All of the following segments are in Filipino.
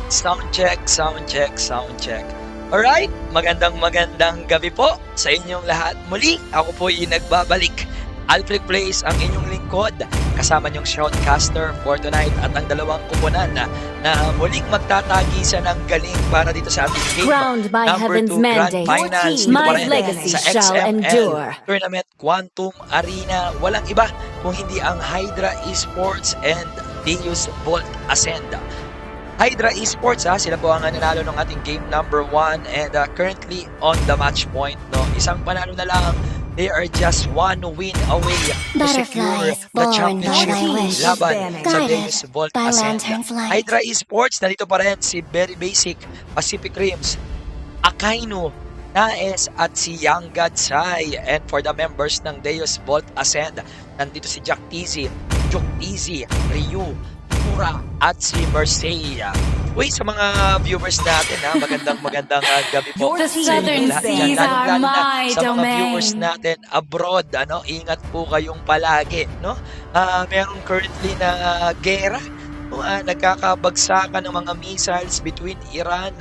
Sound check, sound check, sound check. Alright, magandang gabi po sa inyong lahat. Muli, ako po yung nagbabalik. Alfred Plays ang inyong lingkod. Kasama niyong shoutcaster for tonight at ang dalawang kupunan na muling magtatagisa ng galing para dito sa ating game. Crowned by Number heaven's 2 Grand mandate, Finals dito my pa rin legacy sa shall XML endure. Tournament Quantum Arena. Walang iba kung hindi ang Hydra Esports and Deus Volt Ascend. Hydra Esports sila po ang nanalo ng ating game number 1 and currently on the match point. No? Isang panalo na lang. They are just one win away to secure the championship laban sa Deus Volt Ascend. Hydra Esports, nandito pa rin si Very Basic, Pacific Rims, Akainu, Naes at si Young Godsai. And for the members ng Deus Volt Ascend, nandito si Jack Tizzy, Juk Tizzy, Ryu, Mura at si Merceya. Uy, sa mga viewers natin, magandang gabi po. The Sa southern inyong lahat dyan, seas are lalong-lalo na my sa mga domain. viewers natin abroad, ingat po kayong palagi, no? Meron currently na gera, nagkakabagsakan ng mga missiles between Iran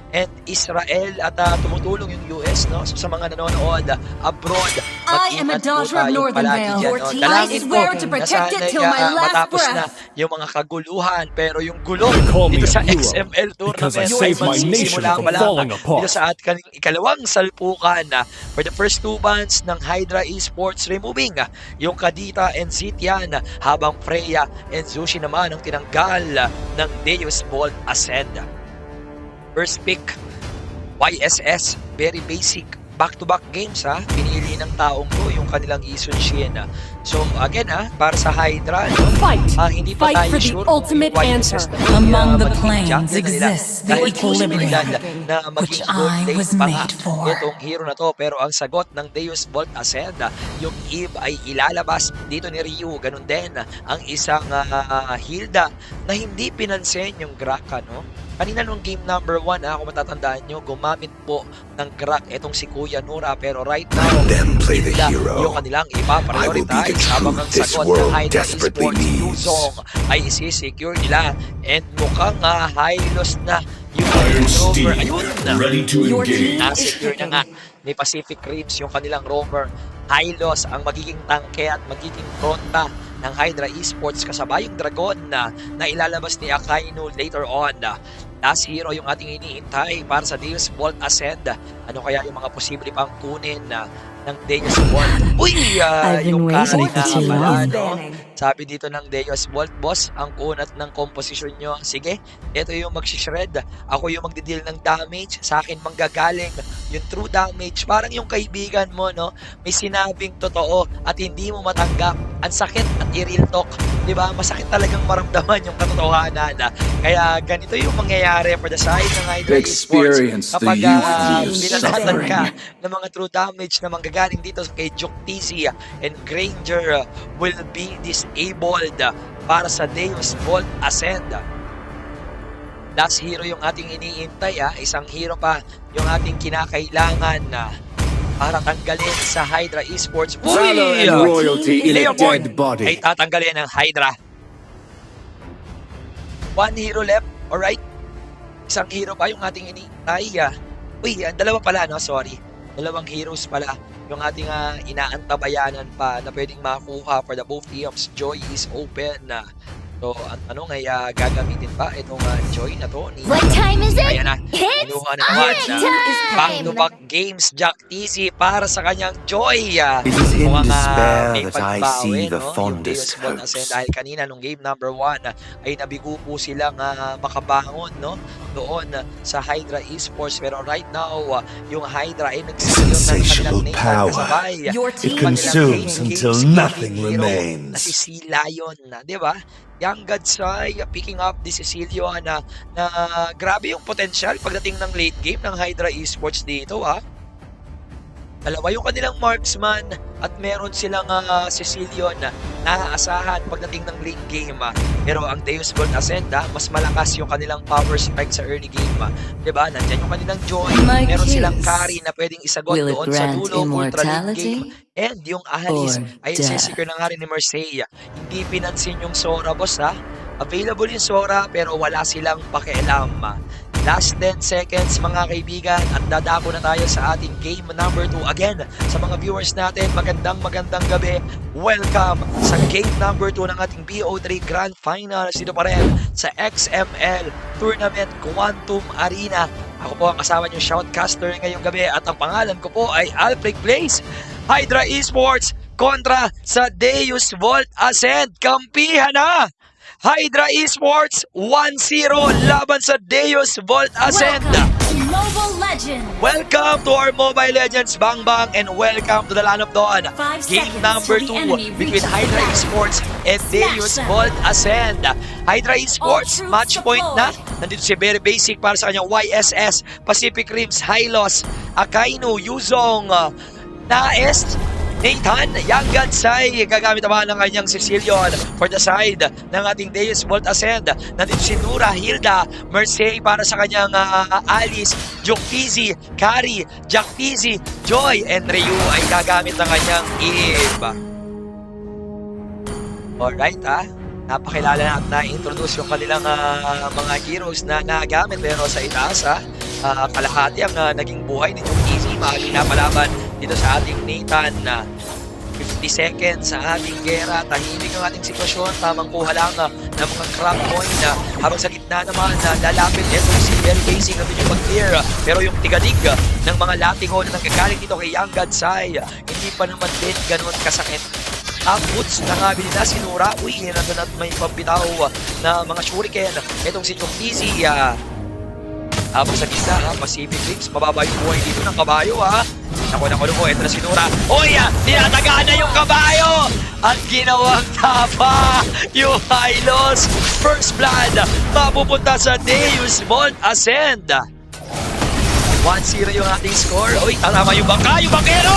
and Israel at tumutulong yung US, no? So, sa mga nanonood abroad, I am a mag-ingat po daughter of tayong Northern palagi Vale. dyan, Your no? team, Dalangin I po swear to na protect it sana'y, till my last matapos na breath. yung mga kaguluhan, pero yung gulo Call me dito a sa hero XML because I tournament saved my nation magsisimula from pa lang falling apart. dito sa ating ikalawang salpukan for the first two bands ng Hydra Esports, removing yung Kadita and Zitian, habang Freya and Zushi naman ang tinanggal ng Deus Volt Ascend. First pick, YSS, Very Basic. Back-to-back games pinili ng taong to yung kanilang Isun Shin. So again para sa Hydra, Fight! hindi pa Fight tayo for the sure ultimate kung yung answer. YSS na Among the magiging planes champion nila. exists the Dahil equilibrium, posibilidad na which maging gold I lane was pa made for. itong hero na to, pero ang sagot ng Deus Volt Ascend, yung Eve ay ilalabas dito ni Ryu. Ganun din ang isang Hilda na hindi pinansin yung Graka, no? Kanina nung game number 1, kung matatandaan nyo, gumamit po ng Grak itong si Kuya Nura, pero right now, Them play the Hilda hero. yung kanilang I will be the ipa-prioritize, habang ang truth this sagot ng world Hydra desperately Esports needs. Yuzong ay isi-secure nila, and mukhang high-loss na yung Iron rover. Steed, Ayun ready to Your engage. team na-secure na nga ni Pacific Rims yung kanilang rover. High-loss ang magiging tangke at magiging fronta ng Hydra Esports, kasabay yung Dragon na ilalabas ni Akainu later on. Last hero yung ating iniintay para sa Deus Volt Ascend. Ano kaya yung mga posible pang kunin ng Deus Volt? Uy! I've been Yung waiting Kari for too pala, long. no? Sabi dito ng Deus Volt, boss, ang kunat ng composition nyo. Sige, ito yung magsishred. Ako yung magdideal ng damage. Sa akin manggagaling yung true damage. Parang yung kaibigan mo, no? May sinabing totoo at hindi mo matanggap. Ang sakit at i-real talk. Diba? Masakit talagang maramdaman yung katotohanan. Kaya ganito yung mangyayari for the side ng Hydra Esports. Experience the Kapag youth's binalatan ka suffering. ng mga true damage na manggagaling dito kay Juk Tizzy and Granger will be disabled para sa Deus Volt Ascend. Last hero yung ating iniintay, isang hero pa yung ating kinakailangan para tanggalin sa Hydra Esports. Valor and royalty in a Leopold dead body. ay tatanggalin ng Hydra. One hero left, alright? Isang hero pa yung ating iniintay. Uy, dalawa pala, no? Sorry. Dalawang heroes pala yung ating inaantabayanan pa na pwedeng makuha for the both teams. Joy is open. So, ang tanong ay gagamitin pa itong Joy na to ni What time is it? Ayan na, It's kinuha na naman time! back-to-back games Jack Tizzy para sa kanyang Joy. It is in Mukhang, despair may that I pagbawi, see the no? fondest Yung Deus Volt Ascend, hopes. dahil kanina nung game number 1 ay nabigo po silang makabangon, no? Doon sa Hydra Esports, pero right now yung Hydra ay nagsisilyon ng Insatiable kanilang power. kasabay. Your It team consumes until nothing Na remains. si C. Lion, di ba? Young Godsai picking up the Cecilio na grabe yung potential pagdating ng late game ng Hydra Esports dito. Dalawa yung kanilang marksman at meron silang Cecilio na naaasahan pagdating ng late game. Pero ang Deus Volt Ascend, mas malakas yung kanilang power spike sa early game. Diba? Nandyan yung kanilang Joy. My Meron silang kiss. carry na pwedeng isagot Will it doon sa grant dulo, ultra late game. immortality And yung Ahalis or ay death? sisecure na nga rin ni Merceya. Hindi pinansin yung Sora, boss, Available yung Sora pero wala silang pakialam. Last 10 seconds mga kaibigan at dadako na tayo sa ating game number 2. Again, sa mga viewers natin, magandang gabi. Welcome sa game number 2 ng ating BO3 Grand Finals. Dito pa rin sa XML Tournament Quantum Arena. Ako po ang kasama niyong shoutcaster ngayong gabi at ang pangalan ko po ay Alfred Blaze. Hydra Esports kontra sa Deus Vault Ascend. Kampihan na! Hydra Esports 1-0 laban sa Deus Vault Ascend. Mobile Legends. Welcome to our Mobile Legends Bang Bang and welcome to the Land of Dawn. 5 Game seconds number till the 2 enemy between reaches Hydra the Esports and Deus them. Vault Ascend. Hydra Esports troops match point na. deployed. Nandito si Very Basic para sa kanyang YSS, Pacific Rims, Hylos, Akainu, Yuzong, Naes, Nathan, Young Gansay, gagamit naman ng kanyang Sicilian for the side ng ating Deus Vault Ascend. Nandito si Nura, Hilda, Mercey para sa kanyang Alice, Joktizi, Kari, Jaktizi, Joy, and Ryu ay gagamit ng kanyang Eve. Alright napakilala na at na-introduce yung kanilang mga heroes na nagamit pero sa itaas kalahati ang naging buhay ni Joktizi. Maaari na palaban dito sa ating Nathan na 50 seconds sa ating gera. Tahimik ang ating sitwasyon. Tamang kuha lang ng mga crop coin habang sa gitna naman lalapit itong si Very Basic na yung mag-clear. Pero yung tigadig ng mga latigo na nanggagaling dito kay Young Gansay, hindi pa naman din ganun kasakit. Ang boots ng habilidad si Nura. Uy, nandun at may pambitaw na mga shuriken. Itong si Joktizi habang sa gitna, Pacific Rims, mababa yung buhay dito ng kabayo, Naku, eto na si Nura. Uy, tinatagaan na yung kabayo! At ginawang tapa yung Hylos. First blood, mapupunta sa Deus Vault Ascend. 1-0 yung ating score. Uy, tama yung bangka, yung bangkero!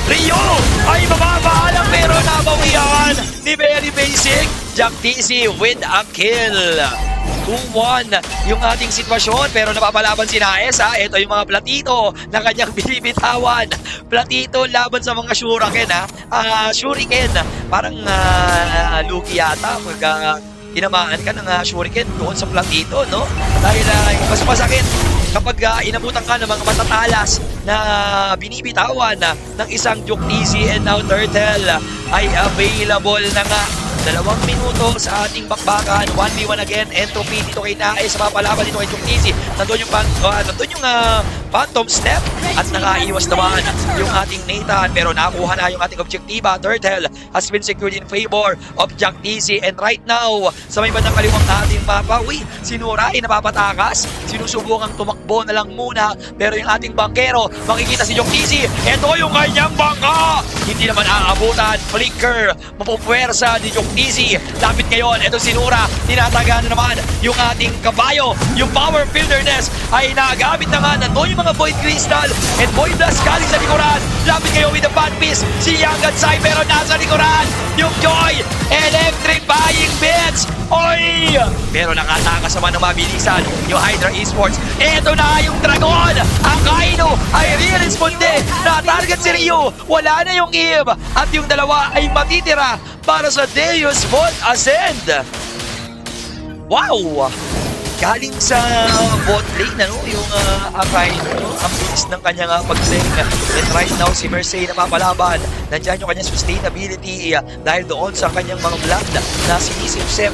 Rio ay mababaalang pero nabawian ni Very Basic. Jaktizi with a kill. 2-1 yung ating sitwasyon pero napapalaban si Naes. Ito yung mga platito na kanyang binibitawan. Platito laban sa mga shuriken. Shuriken. Parang lugi yata pag tinamaan ka ng shuriken doon sa platito, no? Dahil mas masakit kapag inabutan ka ng mga matatalas na binibitawan ng isang Joktizi and now Turtle ay available na nga. 2 minuto sa ating bakbakan. 1v1 again. Entropy dito kay Naes. Mapalaban dito kay Joktizi. Nandun yung Phantom Step. At nakaiwas naman yung ating Nathan. Pero nakuha na yung ating objektiba. Turtle has been secured in favor of Joktizi. And right now, sa may bandang kaliwang ating mapa, si Nura ay napapatakas. Sinusubukang tumakbo na lang muna. Pero yung ating bangkero, makikita si Joktizi. Ito yung kanyang bangka. Hindi naman aabutan. Flicker. Mapupwersa ni Joktizi. Lapit ngayon, ito si Nura. Tinataga na naman yung ating kabayo. Yung power wilderness ay nagamit na nga. Nandun yung mga Void Crystal and Void Blast galing sa likuran. Lapit ngayon with the bad piece. Si Young Gansay pero nasa likuran. Yung Joy, electrifying bits. Oy! Pero nakatakas naman ng mabilisan yung Hydra Esports. Ito na yung Dragon. Ang Kaino ay re-responde. Na-target si Ryu. Wala na yung Eve. At yung dalawa ay matitira para sa Deus Vault Ascend. Wow! Galing sa bot lane, yung Akainu, ang bilis ng kanyang pag-lane. And right now, si Mercey napapalaban. Nandiyan yung kanyang sustainability dahil doon sa kanyang mga blood na sinisip-sip,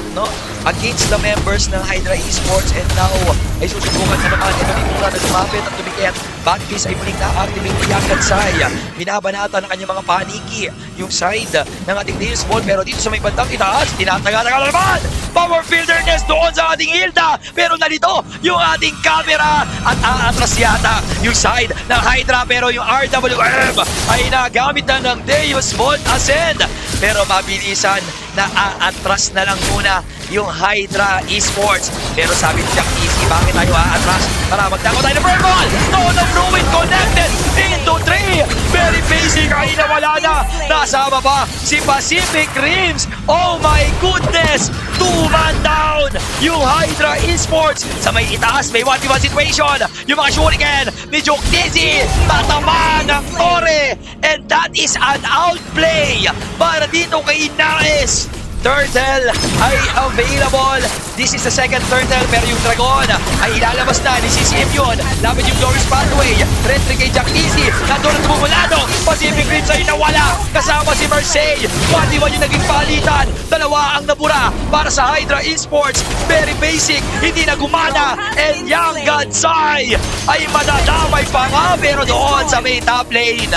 against the members ng Hydra Esports. And now, ay susubukan na naman ito ni Nura na lumapit at tumikit. Bad piece ay muling na-activate ni Young Gansay. Binabanata ng kanyang mga paniki yung side ng ating Deus Vault. Pero dito sa may bandang itaas, tinataga na naman! Power wilderness doon sa ating Hilda! Pero nalito yung ating camera at aatras yata yung side ng Hydra. Pero yung RWM ay nagamit na ng Deus Vault Ascend. Pero mabilisan na aatras na lang muna yung Hydra Esports. Pero sabi ni Joktizi, bakit tayo aatras? Para magdako tayo ng Purple! Zone of Ruin connected into 3! Very basic ay nawala na. Nasa baba si Pacific Rims. Oh my goodness! 2-man down yung Hydra Esports. Sa may itaas, may 1v1 situation. Yung mga shuriken ni Joktizi tatama ng Torre. And that is an outplay para dito kay Naes. Turtle ay available. This is the second turtle, pero yung dragon ay ilalabas na ni CCM yun. Lapit yung Doris Pathway. Retry kay Jack Easy. Nandun ang tumumulado. Pacific Rim ay nawala. Kasama si Mercedes. 1v1 yung naging palitan. Dalawa ang nabura para sa Hydra Esports. Very basic. Hindi na gumana. And Young Godsai ay madadamay pa nga, pero doon sa may top lane.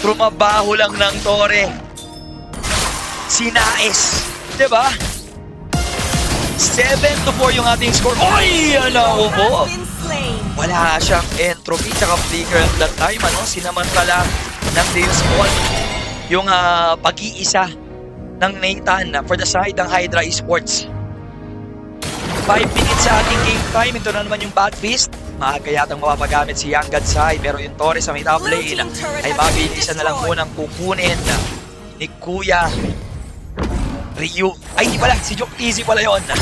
Trumabaho lang ng Tore. Sinaes. Diba? 7-4 yung ating score. Oy! Ano po? Wala siyang entropy tsaka flicker at that time. Sinamantala ng Deus Ball yung pag-iisa ng Nathan for the side ng Hydra Esports. 5 minutes sa ating game time. Ito na naman yung Bad Fist. Maaga yatang mapapagamit si Young Godsai, pero yung Torres sa may top lane ay mabilisan na lang munang kukunin ni Kuya Ryu. Ay, di pala. Si Joke Easy pala yun. 5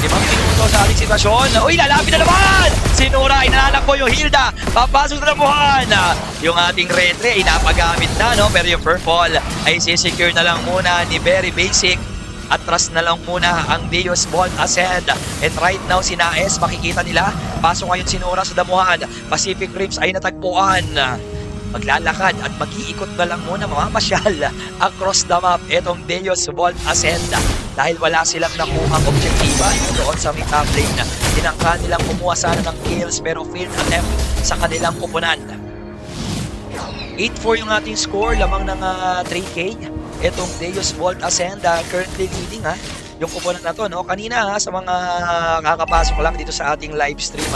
minuto sa ating sitwasyon. Uy, lalapit na naman! Sinura, inalak po yung Hilda. Papasok na namuhan. Yung ating retry ay napagamit na, no? Pero yung purple ay sisecure na lang muna ni Very Basic. Atras na lang muna ang Deus Ball Ascend. And right now, si Naes, makikita nila. Pasok ngayon sinura sa damuhan. Pacific Rims ay natagpuan. Maglalakad at mag-iikot na lang muna, mamamasyal across the map itong Deus Ball Ascend. Dahil wala silang nakuhang objektiba doon sa may top lane. Tinangka nilang kumuha sana ng kills pero failed attempt sa kanilang kupunan. 8-4 yung ating score, lamang ng 3K. Itong Deus Vault Ascend currently leading yung kupunan na to, no? Kanina sa mga kakapasok lang dito sa ating live stream,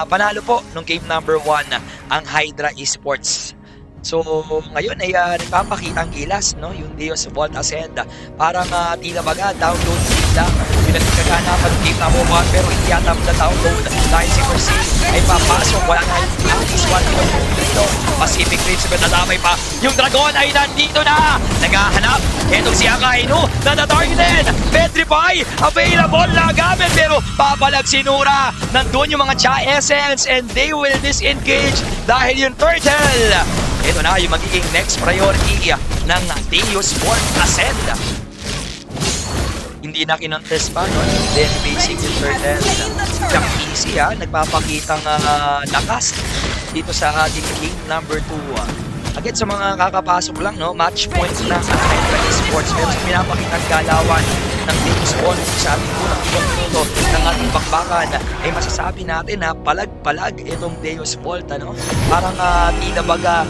panalo po nung game number 1 ang Hydra Esports. So ngayon ay nagpapakita ang gilas, no? Yung Deus Vault Ascend. Parang tila baga download lang. Pinagkaganapan ng game number 1 pero hindi yata download dahil si Mercy ay papasok. Wala na yung Alice 1 dito. Pacific Rim sa nadamay pa. Yung Dragon ay nandito na. Naghahanap. Itong si Akainu natatargeted. Petrify available na gamit pero papalag sinura. Nandun yung mga Cha Essence and they will disengage dahil yung Turtle. Ito na yung magiging next priority ng Deus Ball Ascend. Hindi na kinontes pa, no? Then basic yung Turtle. Jack Easy, nagpapakitang lakas dito sa ating game number 2. Again, sa mga kakapasok lang, no? Match points na ang Hydra Esports. Pero sa pinapakitang galawan ng Deus Ball sa ating unang minuto ng ating bakbakan ay masasabi natin na palag-palag itong Deus Vault, ano? Parang tila baga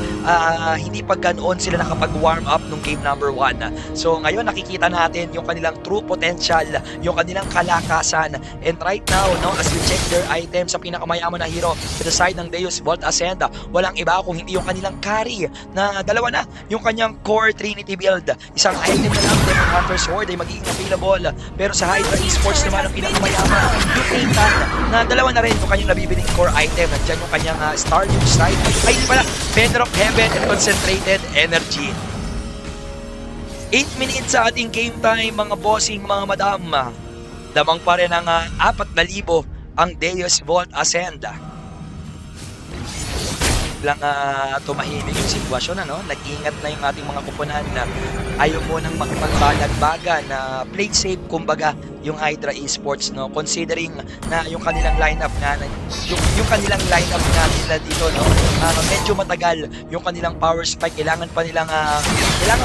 hindi pa ganoon sila nakapag-warm up nung game number 1. So ngayon nakikita natin yung kanilang true potential, yung kanilang kalakasan. And right now, no, as we check their items sa pinakamayaman na hero sa the side ng Deus Vault Ascend, walang iba kung hindi yung kanilang carry na dalawa na yung kanyang core Trinity build. Isang item na lang, Demon Hunter Sword ay magiging available. Pero sa Hydra Esports naman ang pinakamayaman, yung Nathan na dalawa na rin yung kanyang nabibiling core item. Nandiyan yung kanyang Stardew Strike. Ay, di pala, Feather of Heaven and Concentrated Energy. 8 minutes sa ating game time, mga bossing, mga madam. Lamang pa rin ang 4,000 ang Deus Vault Ascend. Lang tumahimik yung sitwasyon, ano? Nag-ingat na yung ating mga kupunan na ayaw mo nang magpagbalag-baga na play safe, kumbaga, yung Hydra Esports, no? Considering na yung kanilang lineup na yung kanilang lineup na nila dito, no? Medyo matagal yung kanilang power spike. Kailangan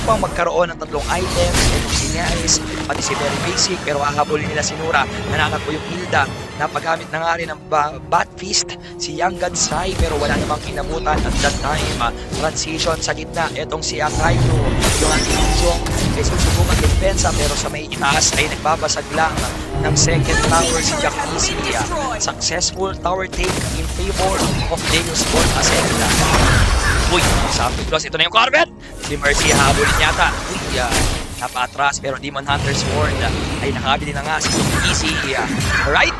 pang magkaroon ng 3 items, yung Sinialis, pati si Very Basic, pero hahabulin nila sinura. Nananap po yung Hilda. Napagamit na nga rin ng Bat Fist si Young Godsai, pero wala namang kinabutan at that time. Transition sa gitna, etong si Akainu, yung ating Jong ay susubukan depensa, pero sa may itaas ay nagbabasag lang ng second tower si Jack Easy. Successful tower take in favor of Deus Ball Ascend. Uy, sabi close, ito na yung Corvette. Si Mercy habulin yata. Uy, napatras, pero Demon Hunter Sword ay nakabili na nga si Easy. Right?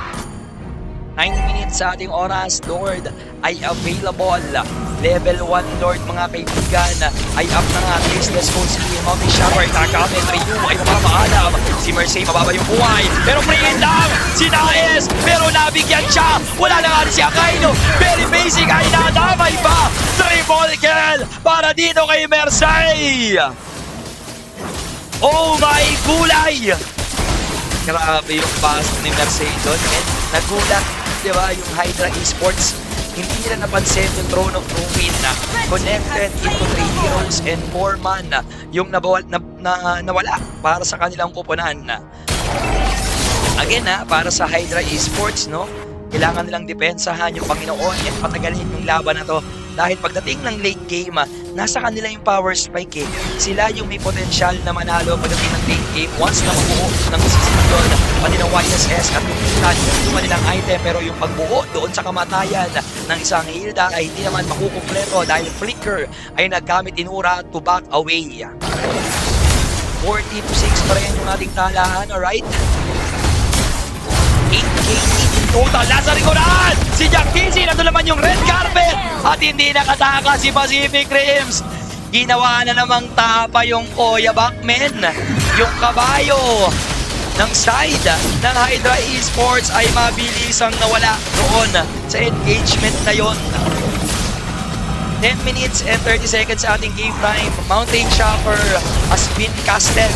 9 minutes sa ating oras, Lord ay available. Level 1 Lord, mga kaibigan, ay up na nga. Tasteless Cold Skill, Multi-Shower, kagamit, Ryu ay mamamaalam. Si Mercy, mababa yung buhay, pero pre-end lang si Naes, pero nabigyan siya. Wala na nga si Akainu. Very Basic ay nadamay pa. Triple kill para dito kay Mercy. Oh my gulay! Grabe yung pass ni Mercedes doon. And nagulat, di ba, yung Hydra Esports. Hindi nila napansin yung Throne of Ruin na connected into 3 heroes and 4 man yung nawala para sa kanilang kupunan. Again para sa Hydra Esports, no? Kailangan nilang depensahan yung Panginoon at patagalin yung laban na to. Dahil pagdating ng late game, nasa kanila yung power spike eh. Sila yung may potensyal na manalo pagdating ng late game once na mabuo ng season pati ng YSS at yung kanilang item. Pero yung pagbuo doon sa kamatayan ng isang Hilda ay hindi naman makukumpleto dahil Flicker ay naggamit Inura to back away. 40-6 pa rin yung ating talaan, alright? 8K in total. Nasa likuran! Si Jack Casey, nandun naman yung red carpet at hindi nakataka si Pacific Rims. Ginawa na namang tapa yung Koya Backman. Yung kabayo ng side ng Hydra Esports ay mabilisang nawala doon sa engagement na yon. 10 minutes and 30 seconds sa ating game time. Mountain Shocker has been casted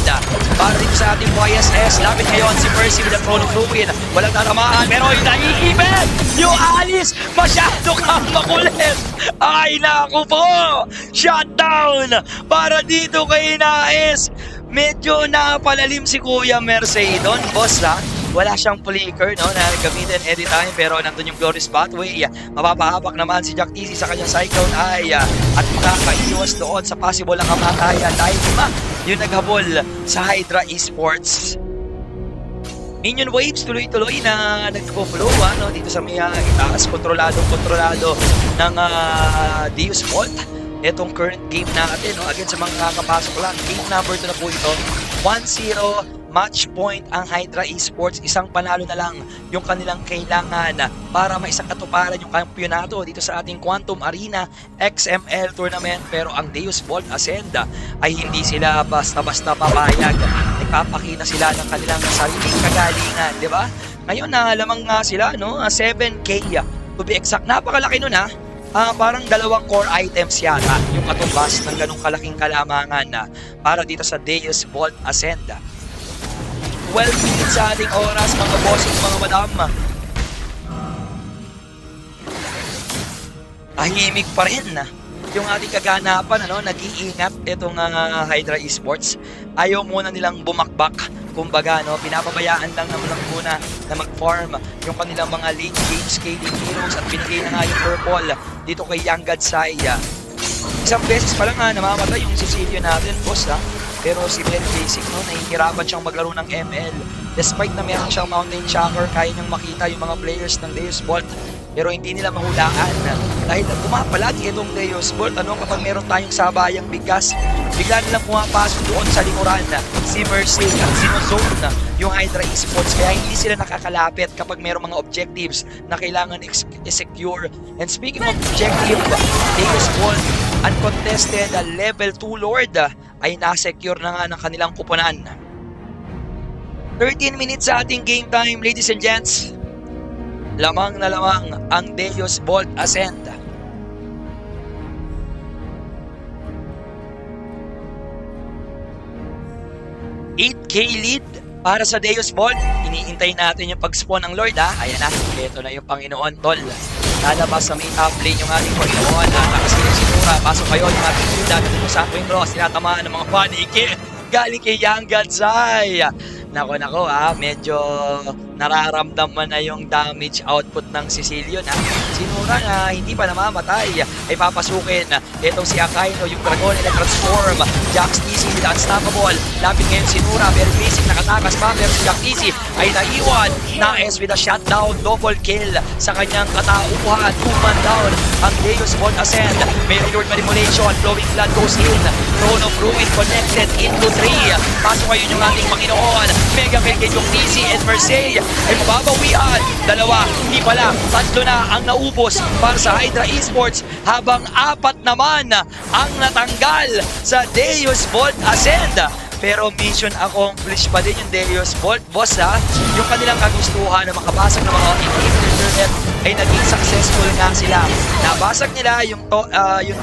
para rin sa ating YSS. Lapit ngayon si Percy with the Throne of Ruin. Walang tatamaan pero yung naiibig! Yung Alice! Masyado kang makulit! Ay naku po! Shutdown! Para dito kay Naes! Medyo napalalim si Kuya Mercedes, boss ha? Wala siyang flicker, no, na gamitin anytime, pero nandun yung Glorious Pathway. Mapapahapak naman si Jack TC sa kanyang Cyclone Eye at makakaiwas doon sa possible na kamatayan dahil yung naghabol sa Hydra Esports. Minion waves tuloy-tuloy na nagpo-flow no, dito sa may itaas, kontrolado ng Deus Vault. Itong current game natin, no, again sa mga kakapasok lang, game number 2 na po ito. 1-0 match point ang Hydra Esports. Isang panalo na lang yung kanilang kailangan para maisakatuparan yung kampyonato dito sa ating Quantum Arena XML tournament. Pero ang Deus Vault Ascend ay hindi sila basta-basta papayag. Nagpapakita sila ng kanilang sariling kagalingan, di ba? Ngayon lamang nga sila, no? 7K to be exact. Napakalaki nun parang 2 core items yata yung katumbas ng ganong kalaking kalamangan para dito sa Deus Vault Ascend. 12 minutes sa ating oras, mga bossing, mga madam. Tahimik pa rin yung ating kaganapan, nag-iingat itong Hydra Esports. Ayaw muna nilang bumakbak. Kumbaga, pinapabayaan lang naman muna na mag-farm yung kanilang mga late game scaling heroes at binigay na nga yung purple dito kay Young Godsai. Isang beses pa lang namamatay yung Cecilio natin, boss Pero si very basic, nahihirapan siyang maglaro ng ML. Despite na meron siyang Mountain Shocker, kaya niyang makita yung mga players ng Deus Vault. Pero hindi nila mahulaan dahil pumapalagi itong Deus Vault. Kapag meron tayong sabayang bigas, bigla nilang pumapasok doon sa likuran si Mercy at sinozone yung Hydra Esports. Kaya hindi sila nakakalapit kapag meron mga objectives na kailangan i-secure. And speaking of objective, Deus Vault, uncontested level 2 Lord ay na-secure na nga ng kanilang kupunan. 13 minutes sa ating game time, ladies and gents. Lamang na lamang ang Deus Vault Ascend. $8K lead para sa Deus Vault. Iniintay natin yung pag-spawn ng Lord Ayan na, ito na yung Panginoon, tol. Lalabas sa main top lane yung ating Panginoon. Nakasilip si Nura. Pasok kayo yung ating Hilda. Dito sa Queen Rose. Tinatamaan ng mga paniki. Galing kay Young Godsai. Nako, medyo nararamdaman na yung damage output ng Cecilio si Nura na hindi pa namamatay ay papasukin itong si Akaino, yung Dragon nag-transform. Jax TC with unstoppable. Lapit ngayon si Nura, very basic, nakatakas pa, pero si Jax TC ay naiwan. Naes with a shutdown, double kill sa kanyang katauhan. 2-man down ang Deus Vault Ascend. May reload manipulation, flowing blood goes in. Throne of Ruin connected into 3. Pasok kayo yung ating Panginoon. Mega kill kay yung TC and Mercy ay mababawian. 2, hindi pala, 3 na ang naubos para sa Hydra Esports, habang 4 naman ang natanggal sa Deus Vault Ascend. pero mission accomplished pa din yung Deus Bolt, boss ha. Yung kanilang kagustuhan na makabasag ng mga internet ay naging successful nga sila. Nabasag nila yung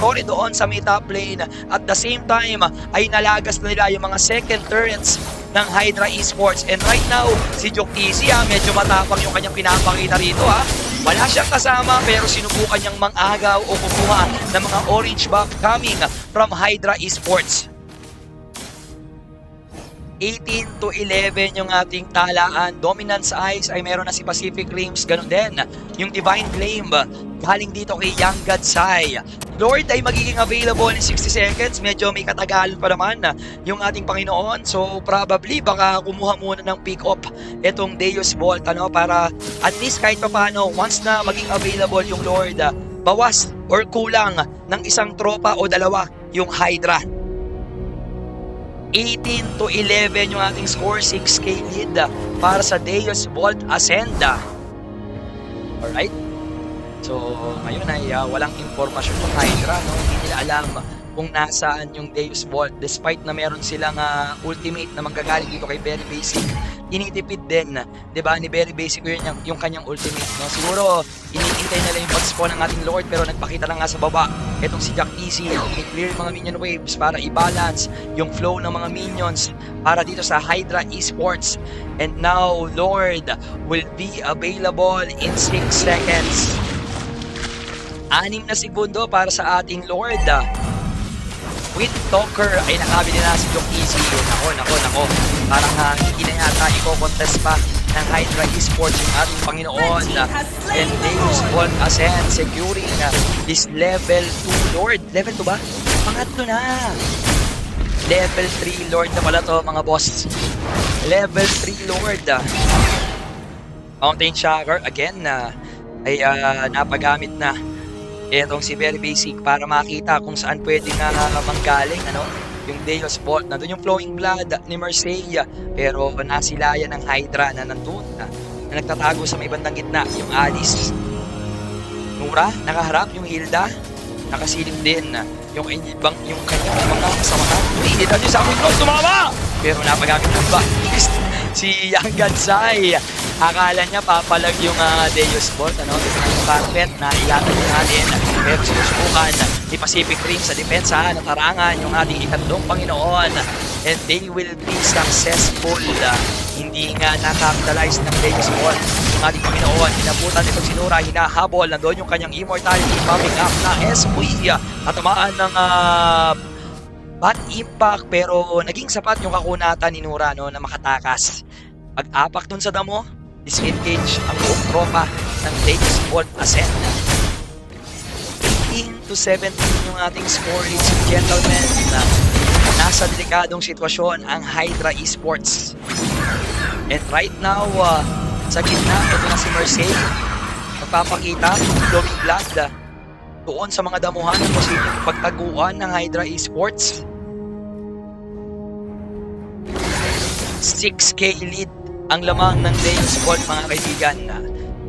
Tori doon sa may top lane. At the same time, ay nalagas na nila yung mga second turrets ng Hydra Esports. And right now, si Joktisi medyo matapang yung kanyang pinapakita rito ha. Wala siyang kasama pero sinubukan niyang mangagaw o kumuha ng mga orange buff coming from Hydra Esports. 18 to 11 yung ating talaan. Dominance Eyes ay meron na si Pacific Rims. Ganun din yung Divine Flame galing dito kay Young Godsai. Lord ay magiging available in 60 seconds. Medyo may katagalan pa naman yung ating Panginoon. So probably baka kumuha muna ng pick up itong Deus Bolt para at least kahit pa paano once na maging available yung Lord, bawas or kulang ng isang tropa o dalawa yung Hydra. 18 to 11 yung ating score, 6k lead para sa Deus Bolt Ascenda. Alright. So, ngayon ay walang informasyon ng Hydra. Hindi nila alam kung nasaan yung Deus Bolt despite na meron silang ultimate na manggagaling dito kay Very Basic. Tinitipid din, 'di ba, ni Very Basic yung kanyang ultimate, no? Siguro iniintay nila yung pag-spawn ng ating Lord pero nagpakita lang nga sa baba itong si Joktisi, i-clear mga minion waves para i-balance yung flow ng mga minions para dito sa Hydra Esports. And now Lord will be available in 6 seconds. 6 na segundo para sa ating Lord. Windtalker ay nakabili na si Joktisi. Nako. Parang hindi na yata i-contest pa ng Hydra Esports yung ating Panginoon. And Deus Bolt Ascend securing this level 2 Lord. Level 2 ba? Pangatlo na. Level 3 Lord na pala to mga boss. Level 3 Lord. Fountain Shocker again ay napagamit na etong si Very Basic para makita kung saan pwede nga manggaling yung Deus Bolt. Nandun yung Flowing Blood ni Marseille pero nasilayan ng Hydra na nandun na nagtatago sa may bandang gitna yung Alice. Nura nakaharap, yung Hilda nakasilip din yung kanyang mga kasamahan. Hilda nyo sa aking tumama! Pero napagamit ng ba si Young Godsai. Akala niya papalag yung Deus Bolt, dito na yung carpet na ilatag natin. Pero sinusubukan ni Pacific Rim sa depensa, natarangan yung ating ikatlong Panginoon. And they will be successful. Hindi nga nakapitalize ng Deus Bolt yung ating Panginoon. Hinabutan itong sinura, hinahabol. Nandoon yung kanyang immortality, popping up na SPY. Natamaan ng bad impact pero naging sapat yung kakunatan ni Nura na makatakas. Pag-apak dun sa damo, disengage ang buong tropa ng Deus Bolt Ascend. 18 to 17 yung ating score, ladies and gentlemen. Nasa delikadong sitwasyon ang Hydra Esports. And right now, sa gitna, ito na si Marseille. Magpapakita ng Flowing Blood doon sa mga damuhan ng posibleng pagtaguan ng Hydra Esports. 6k lead ang lamang ng Deus Bolt mga kaibigan.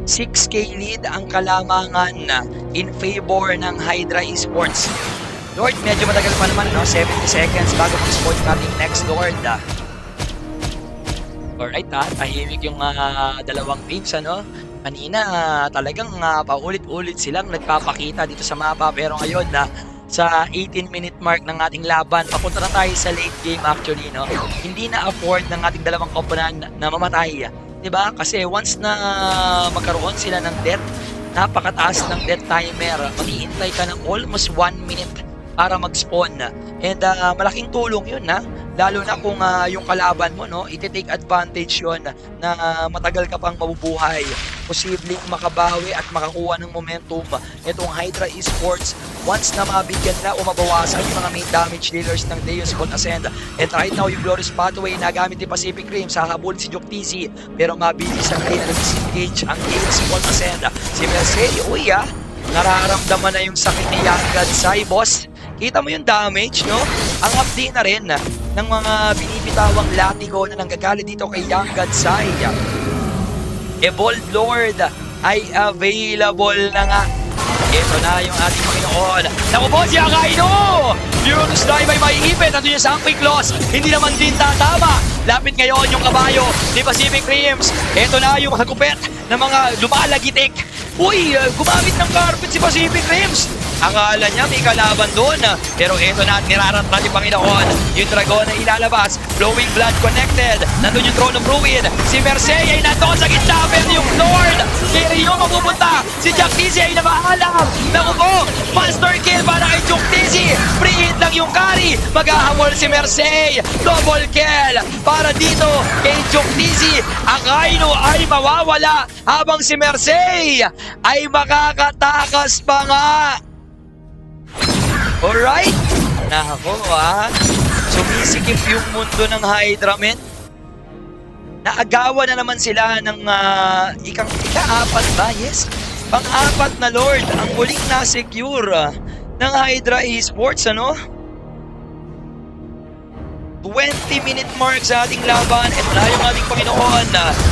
6k lead ang kalamangan in favor ng Hydra Esports. Lord, medyo matagal pa naman 70 seconds bago mag-spawn natin next Lord. Alright tahimik yung dalawang teams Kanina talagang paulit-ulit silang nagpapakita dito sa mapa pero ngayon sa 18-minute mark ng ating laban, papunta na tayo sa late game actually, Hindi na afford ng ating dalawang koponan na mamatay. 'Di ba? Kasi once na magkaroon sila ng death, napakataas ng death timer. Maghihintay ka ng almost 1 minute para mag-spawn. And malaking tulong 'yun lalo na kung yung kalaban mo iti-take advantage 'yon na matagal ka pang mabubuhay. Posibleng makabawi at makakuha ng momentum itong Hydra Esports once na mabigyan na o mabawasan yung mga main damage dealers ng Deus Bolt Ascend. And right now yung Glorious Pathway nagamit ni Pacific Rim sa habol si Joktisi pero mabilis ang rin disengage ang Deus Bolt Ascend. Si Mercedes, nararamdaman na yung sakit ni Young Godsai, boss. Kita mo yung damage, Ang update na rin ng mga binibitawang latigo na nanggagaling dito kay Young Godsai. Evolved Lord ay available na nga. Ito na yung ating Panginoon. Naku po si Akaino! Furious Dive ay maiipit. Nandun yung Sanctuary Claws. Hindi naman din tatama. Lapit ngayon yung kabayo ni Pacific Rims. Ito na yung hagupet ng mga lumalagitik. Uy, gumamit ng carpet si Pacific Rims. Akala niya may kalaban doon. Pero ito na, nirarantran yung Panginoon. Yung dragon na ilalabas. Flowing Blood connected. Nandun yung Throne of Ruin. Si Mercey ay nandun sa gitna. Pero yung Lord, kay Rio mapupunta. Si Jack Dizzy ay nabaalam. Naku po, master kill para kay Jack Dizzy. Free hit lang yung carry. Maghahamol si Mercey. Double kill para dito kay Jack Dizzy. Ang Rhino ay mawawala habang si Mercey ay makakatakas pa nga. Alright. Nako sumisikip yung mundo ng Hydra, men. Naagawan na naman sila ng ika-apat ba? Yes. Pang-apat na Lord ang muling na-secure ng Hydra Esports, ano? 20-minute mark sa ating laban. Ito na yung ating Panginoon.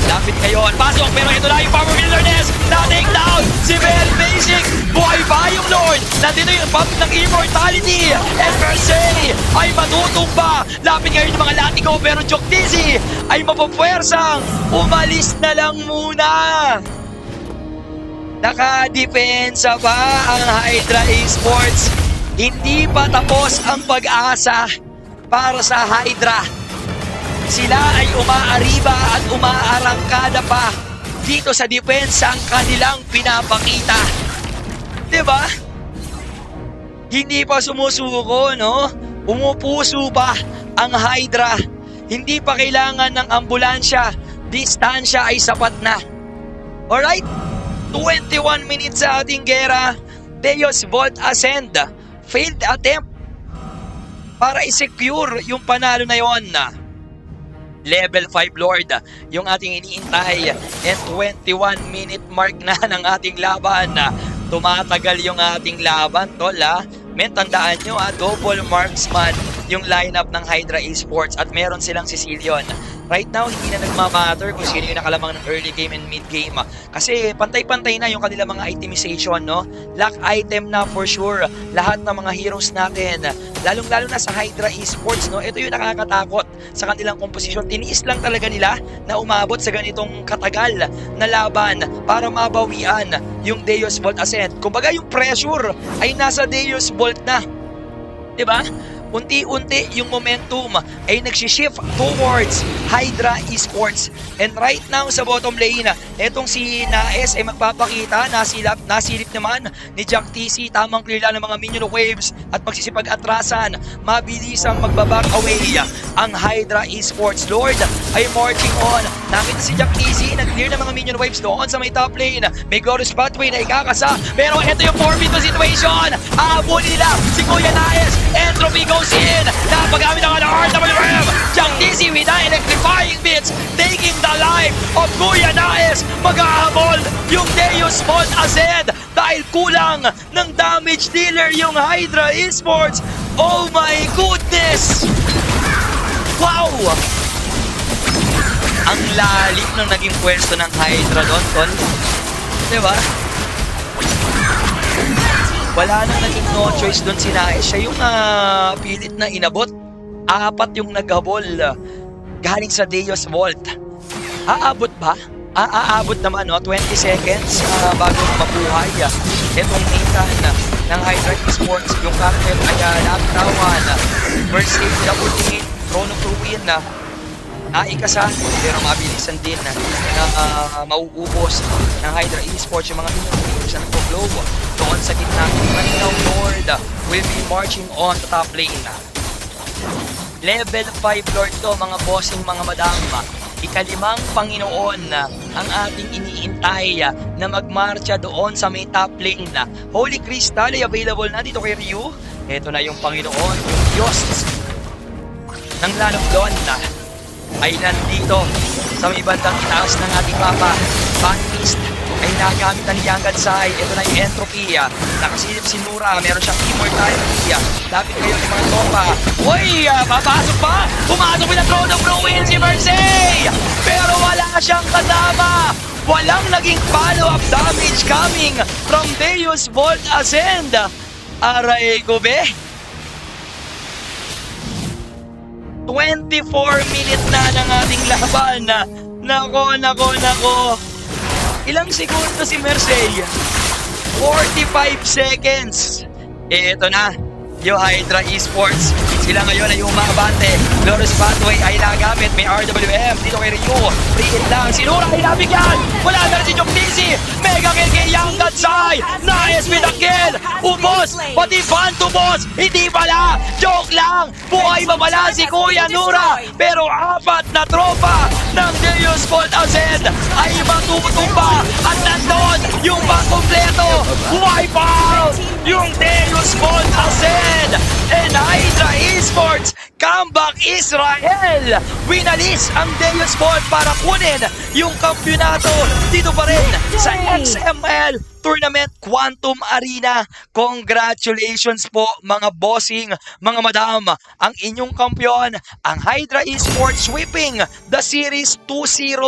Lapit ngayon. Pasok, pero ito na yung Power Wilderness. Na-take down si Very Basic. Buhay pa yung Lord. Nandito yung pump ng Immortality. And Mercey ay matutumba. Lapit ngayon yung mga Latigo, pero Jack Dizzy ay mapapwersang umalis na lang muna. Naka-depensa pa ang Hydra Esports. Hindi pa tapos ang pag-asa para sa Hydra. Sila ay umaariba at umaarangkada pa dito sa depensa ang kanilang pinapakita. Diba? Hindi pa sumusuko, no? Umupuso pa ang Hydra. Hindi pa kailangan ng ambulansya. Distansya ay sapat na. Alright? 21 minutes sa ating gera. Deus Vault Ascend. Failed attempt para i-secure yung panalo na yon. Level 5 Lord yung ating iniintay. And 21-minute mark na ng ating laban. Tumatagal yung ating laban, tol, ha? Men, tandaan nyo, double marksman yung lineup ng Hydra Esports at meron silang Sicilian. Right now, hindi na nagmamatter kung sino yung nakalamang ng early game and mid game. Kasi pantay-pantay na yung kanilang mga itemization, no? Lock item na for sure. Lahat ng mga heroes natin, lalong-lalo na sa Hydra Esports, no? Ito yung nakakatakot sa kanilang komposisyon. Tiniis lang talaga nila na umabot sa ganitong katagal na laban para mabawian yung Deus Vault Ascent. Kumbaga yung pressure ay nasa Deus Vault na. Diba? Unti-unti yung momentum ay nagsishift towards Hydra Esports. And right now sa bottom lane, etong si Naes ay magpapakita, nasilip naman ni Jack TC, tamang clear lang ng mga minion waves at magsisipag-atrasan, mabilisang magbaback away ang Hydra Esports. Lord ay marching on. Nakita si Jack TC, nag-clear ng mga minion waves doon sa may top lane. May glorious pathway na ikakasa, pero ito yung 4v2 situation. Aabon nila si Kuya Naes. Entropy goes in. Napagamit ang RWM. Jack TC with the electrifying bits, taking the life of Kuya Naes. Mag-ahabol yung Deus Vault Ascend dahil kulang ng damage dealer yung Hydra Esports. Oh my goodness! Wow! Ang lalim ng naging pwesto ng Hydra doon, tol. Diba? Wala nang naging no choice doon si Naes. Siya yung pilit na inabot. 4 yung naghabol galing sa Deus Vault. Aabot ba? Aabot naman, no? 20 seconds bago mabuhay. Itong Nathan ng Hydra Esports. Yung character ay napitawan. First stage na ultimate. Throne of Ruin na naikasa, pero mabilisan din na mauubos ng Hydra Esports yung mga minions na nagpo-glow doon sa gitna. Maninaw Lord will be marching on the top lane. Level 5 Lord to, mga bossing, mga madam. Ikalimang Panginoon ang ating iniintay na magmarcha doon sa may top lane. Holy Crystal ay available na dito kay Ryu. Ito na yung Panginoon, yung Diyos ng Lalong ay nandito sa may bandang itaas ng ating mapa. Banmist ay nagamit na ni Yang Gansai. Ito na yung Entropy. Nakasilip si Nura. Meron siyang Immortality. Lapit ngayon yung mga tropa. Uy! Papasok pa! Pumasok with the Throne of Ruin si Mercey! Pero wala siyang kasama! Walang naging follow-up damage coming from Deus Vault Ascend. Aray ko be! 24-minute na ng ating laban. Nako. Ilang segundo si Mersey? 45 seconds. Ito na, yung Hydra Esports. Sila ngayon ay umabante. Glorious Pathway ay nagamit. May RWM dito kay Ryu. Free lang. Sinura ay nabigyan. Wala na rin si Jok Dizzy. Mega kill kay Young Gatsai. Nice with the kill. Ubos. Pati Phantom Boss. Hindi pala. Joke lang. Buhay pa pala si Kuya Nura. Pero apat na tropa ng Deus Bolt Ascend ay matutumba. At nandun yung pangkompleto. Wipe out yung Deus Bolt Ascend. And Hydra Esports, comeback Israel! Winalis ang Deus Bolt para kunin yung kampyonato dito pa rin sa XML Tournament Quantum Arena. Congratulations po mga bossing, mga madam. Ang inyong kampyon, ang Hydra Esports sweeping the series 2-0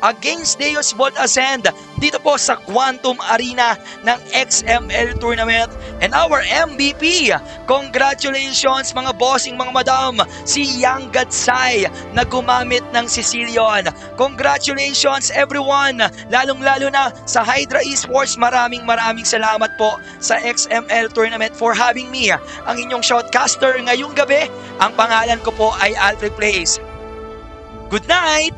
against Deus Bolt Ascend dito po sa Quantum Arena ng XML Tournament. And our MVP, congratulations mga bossing, mga madam, si Young Gatsai na gumamit ng Sicilian. Congratulations everyone, lalong-lalo na sa Hydra Esports. Maraming salamat po sa XML Tournament for having me. Ang inyong shoutcaster ngayong gabi, ang pangalan ko po ay Alfred Plays. Good night!